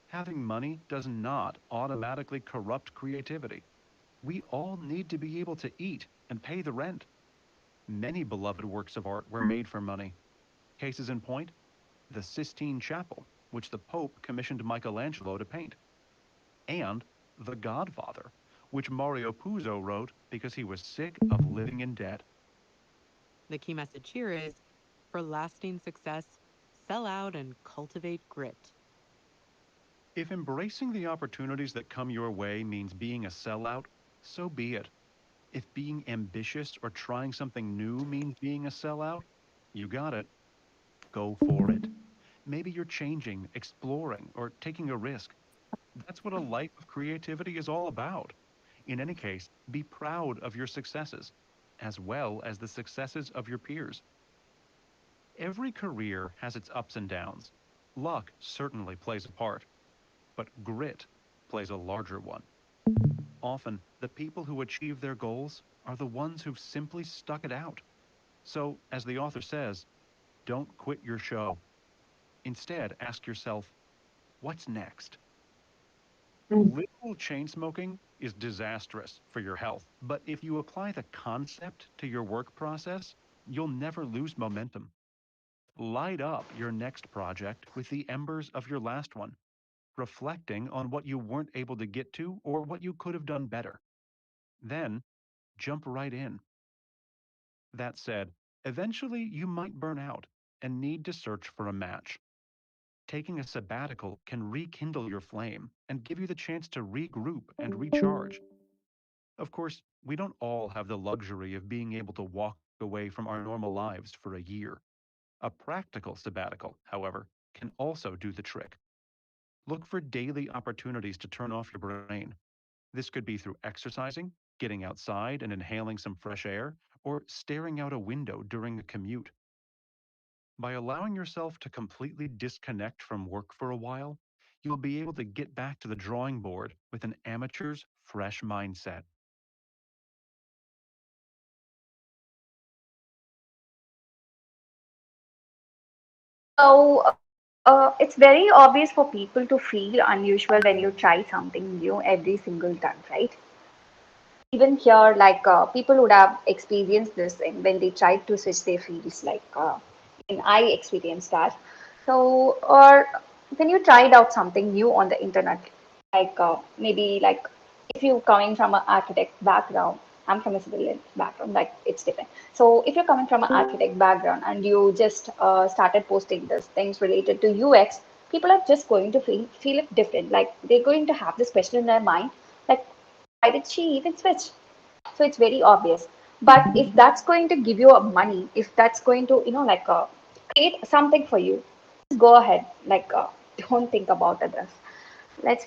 Having money does not automatically corrupt creativity. We all need to be able to eat and pay the rent. Many beloved works of art were made for money. Cases in point, the Sistine Chapel, which the Pope commissioned Michelangelo to paint, and The Godfather, which Mario Puzo wrote because he was sick of living in debt. The key message here is for lasting success, sell out and cultivate grit. If embracing the opportunities that come your way means being a sellout, so be it. If being ambitious or trying something new means being a sellout, you got it. Go for it. Maybe you're changing, exploring, or taking a risk. That's what a life of creativity is all about. In any case, be proud of your successes, as well as the successes of your peers. Every career has its ups and downs. Luck certainly plays a part, but grit plays a larger one. Often, the people who achieve their goals are the ones who've simply stuck it out. So, as the author says, don't quit your show. Instead, ask yourself, what's next? Literal chain smoking is disastrous for your health, but if you apply the concept to your work process, you'll never lose momentum. Light up your next project with the embers of your last one, reflecting on what you weren't able to get to or what you could have done better. Then, jump right in. That said, eventually you might burn out and need to search for a match. Taking a sabbatical can rekindle your flame and give you the chance to regroup and recharge. Of course, we don't all have the luxury of being able to walk away from our normal lives for a year. A practical sabbatical, however, can also do the trick. Look for daily opportunities to turn off your brain. This could be through exercising, getting outside and inhaling some fresh air, or staring out a window during a commute. By allowing yourself to completely disconnect from work for a while, you'll be able to get back to the drawing board with an amateur's fresh mindset. So it's very obvious for people to feel unusual when you try something new every single time, right? Even here, like people would have experienced this when they tried to switch their fields, like when I experienced that. So, or when you tried out something new on the internet, like maybe like if you coming from an architect background, I'm from a civilian background, like it's different. So if you're coming from an architect background and you just started posting this things related to UX, people are just going to feel it different. Like they're going to have this question in their mind, like why did she even switch? So it's very obvious. But if that's going to give you a money, if that's going to, like create something for you, just go ahead. Like, don't think about others. Let's.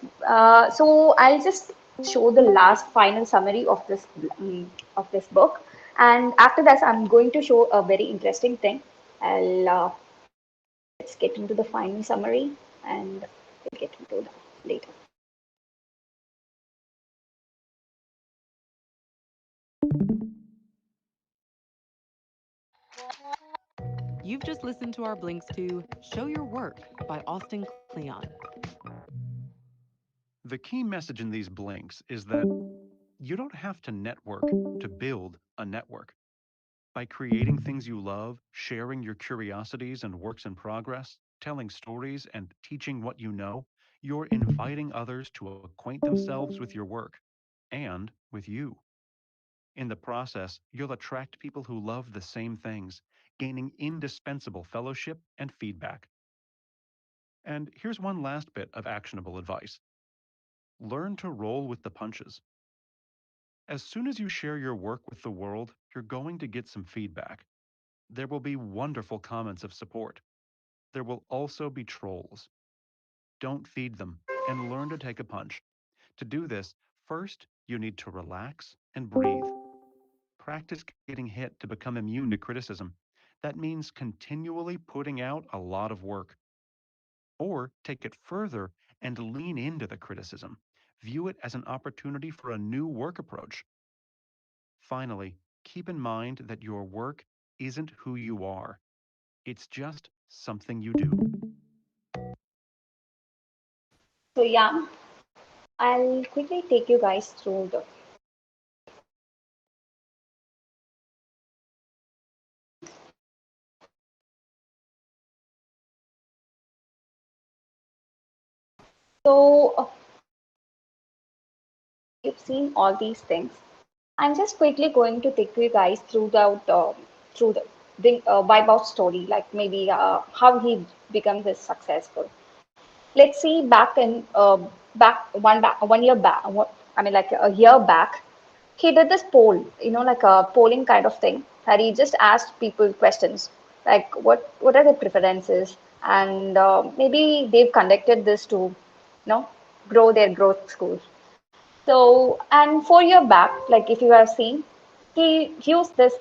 So I'll just show the last final summary of this book, and after that, I'm going to show a very interesting thing. I'll let's get into the final summary, and we'll get into that later. You've just listened to our blinks to Show Your Work by Austin Kleon. The key message in these blinks is that you don't have to network to build a network. By creating things you love, sharing your curiosities and works in progress, telling stories, and teaching what you know, you're inviting others to acquaint themselves with your work and with you. In the process, you'll attract people who love the same things, gaining indispensable fellowship and feedback. And here's one last bit of actionable advice: learn to roll with the punches. As soon as you share your work with the world, you're going to get some feedback. There will be wonderful comments of support. There will also be trolls. Don't feed them and learn to take a punch. To do this, first, you need to relax and breathe. Practice getting hit to become immune to criticism. That means continually putting out a lot of work. Or take it further and lean into the criticism. View it as an opportunity for a new work approach. Finally, keep in mind that your work isn't who you are, it's just something you do. So yeah, I'll quickly take you guys through the so you've seen all these things. I'm just quickly going to take you guys through the wipe out story, like maybe how he becomes this successful. Let's see back 1 year back. I mean, like a year back, he did this poll, like a polling kind of thing, that he just asked people questions like what are their preferences, and maybe they've conducted this to, grow their growth scores. So, and 4 year back, like if you have seen, he used this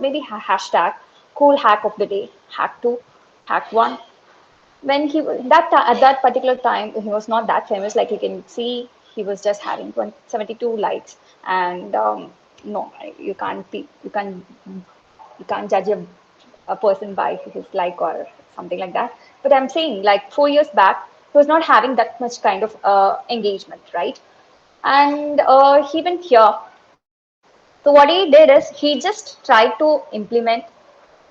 maybe hashtag cool hack of the day, hack two, hack one. When at that particular time, he was not that famous. Like you can see, he was just having 72 likes, and no, you can't judge a person by his like or something like that. But I'm saying, like 4 years back, he was not having that much kind of engagement, right? And he went here. So what he did is he just tried to implement,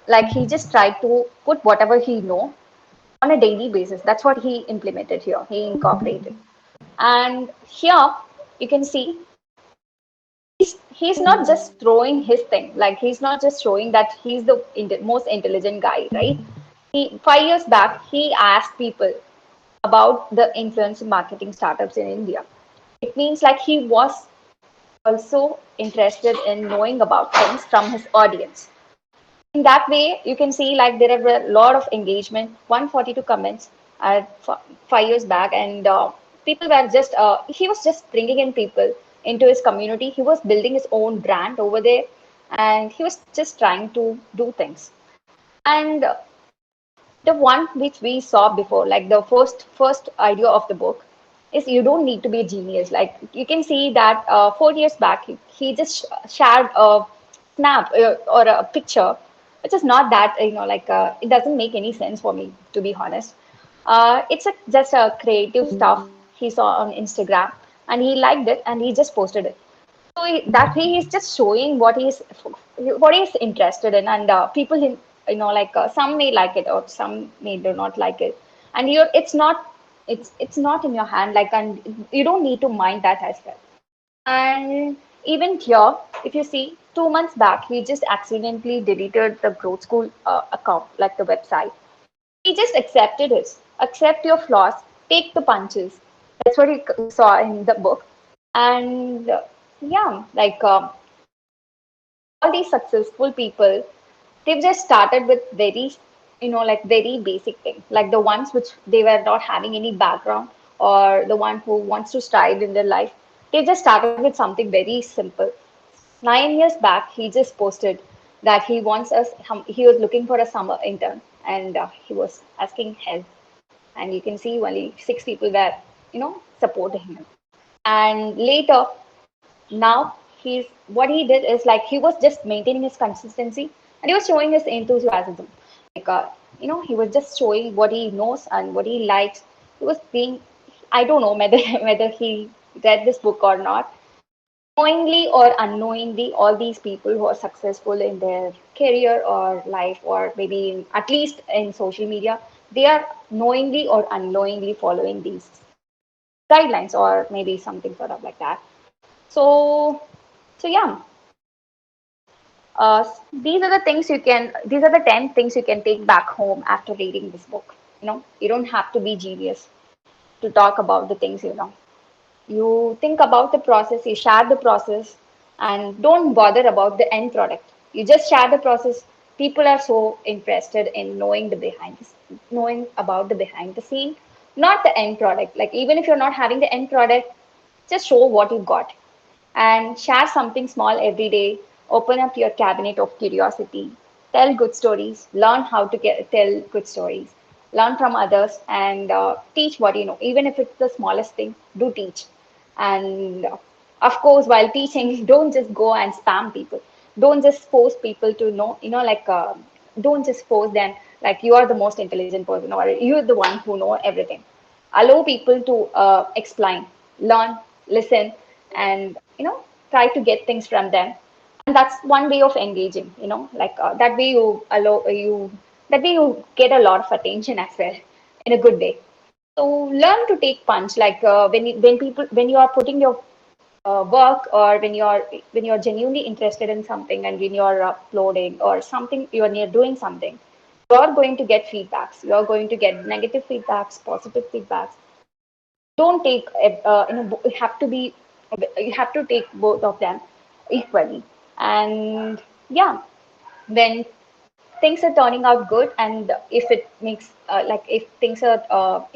like he just tried to put whatever he know on a daily basis. That's what he implemented here. He incorporated. And here you can see he's not just throwing his thing. Like he's not just showing that he's the most intelligent guy, right? 5 years back he asked people about the influencer marketing startups in India. It means like he was also interested in knowing about things from his audience. In that way, you can see like there are a lot of engagement, 142 comments at 5 years back, and people were just he was just bringing in people into his community. He was building his own brand over there, and he was just trying to do things. And the one which we saw before, like the first idea of the book, is you don't need to be a genius. Like you can see that 4 years back, he just shared a snap or a picture, which is not that like it doesn't make any sense for me, to be honest. Just a creative stuff he saw on Instagram, and he liked it, and he just posted it. So that way he's just showing what he's interested in, and people like some may like it or some may do not like it, and it's not in your hand, like, and you don't need to mind that as well. And even here, if you see, 2 months back he just accidentally deleted the growth school account, like the website. He just accepted it. Accept your flaws, take the punches. That's what he saw in the book. And yeah, like all these successful people, they've just started with very, like very basic things, like the ones which they were not having any background, or the one who wants to strive in their life. They just started with something very simple. 9 years back, he just posted that he was looking for a summer intern, and he was asking help. And you can see only 6 people were, supporting him. And later, now what he did is like he was just maintaining his consistency, and he was showing his enthusiasm. Like he was just showing what he knows and what he likes. He was being, I don't know whether whether he read this book or not. Knowingly or unknowingly, all these people who are successful in their career or life, or maybe at least in social media, they are knowingly or unknowingly following these guidelines, or maybe something sort of like that. So, so yeah, these are the 10 things you can take back home after reading this book. You don't have to be genius to talk about the things you know. You think about the process, you share the process, and don't bother about the end product. You just share the process. People are so interested in knowing about the behind the scene, not the end product. Like even if you're not having the end product, just show what you got and share something small every day. Open up your cabinet of curiosity. tell good stories, learn how to tell good stories, learn from others, and teach what you know. Even if it's the smallest thing, do teach. And of course, while teaching, don't just go and spam people. Don't just force people to know, don't just force them like you are the most intelligent person or you're the one who know everything. Allow people to explain, learn, listen, and try to get things from them. And that's one way of engaging. That way you allow you that way you get a lot of attention as well in a good way. So learn to take punch. Like when you are putting your work, or when you're genuinely interested in something, and when you're uploading or something, you're doing something, you're going to get feedbacks. You're going to get negative feedbacks, positive feedbacks. Don't take you have to take both of them equally. And yeah, when things are turning out good, and if it makes if things are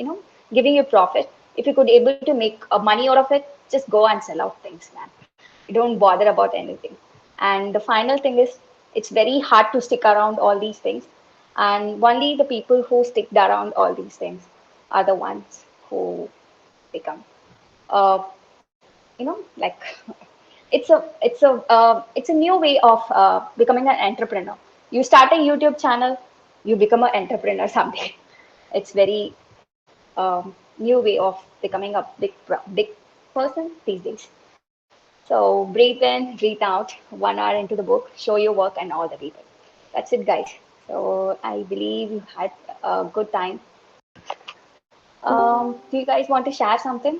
giving you profit, if you could able to make money out of it, just go and sell out things, man. You don't bother about anything. And the final thing is, it's very hard to stick around all these things, and only the people who stick around all these things are the ones who become uh, like it's a new way of becoming an entrepreneur. You start a YouTube channel, you become an entrepreneur someday. It's very new way of becoming a big person these days. So breathe in, breathe out. 1 hour into the book, show your work and all the people. That's it, guys. So I believe you had a good time. Do you guys want to share something?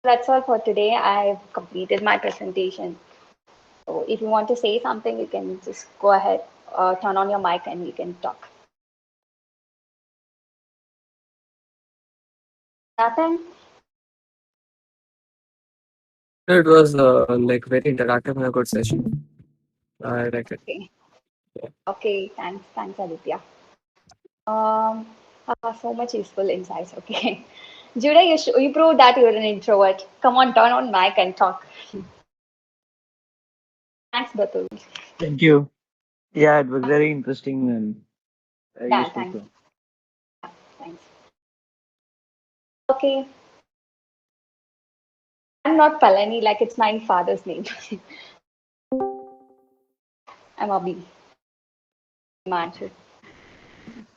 That's all for today. I've completed my presentation. So if you want to say something, you can just go ahead, turn on your mic, and you can talk. Nothing? It was like very interactive and a good session. I like it. Okay. Yeah. Okay. Thanks, Aditya. So much useful insights. Okay. Judah, you proved that you're an introvert. Come on, turn on mic and talk. Thanks, Batul. Thank you. Yeah, it was very interesting and Yeah, useful thanks. too. Thanks. Okay. I'm not Palani, like it's my father's name. I'm Abhi. Himanshu.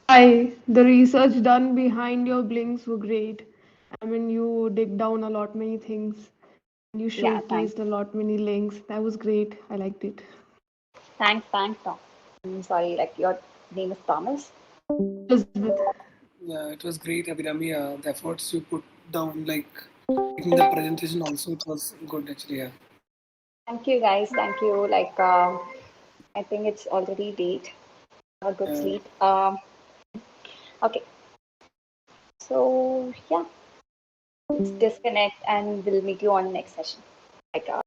Hi, the research done behind your blinks were great. I mean, you dig down a lot many things. You Yeah, thanks. showcased a lot many links. That was great. I liked it. Thanks, Tom. I'm sorry, like your name is Thomas. Elizabeth. Yeah, it was great, Abhirami. The efforts you put down, like making the presentation also, it was good actually. Yeah. Thank you, guys. Thank you. I think it's already late. Have a good Uh, sleep. Okay. So yeah, let's disconnect, and we'll meet you on next session. Like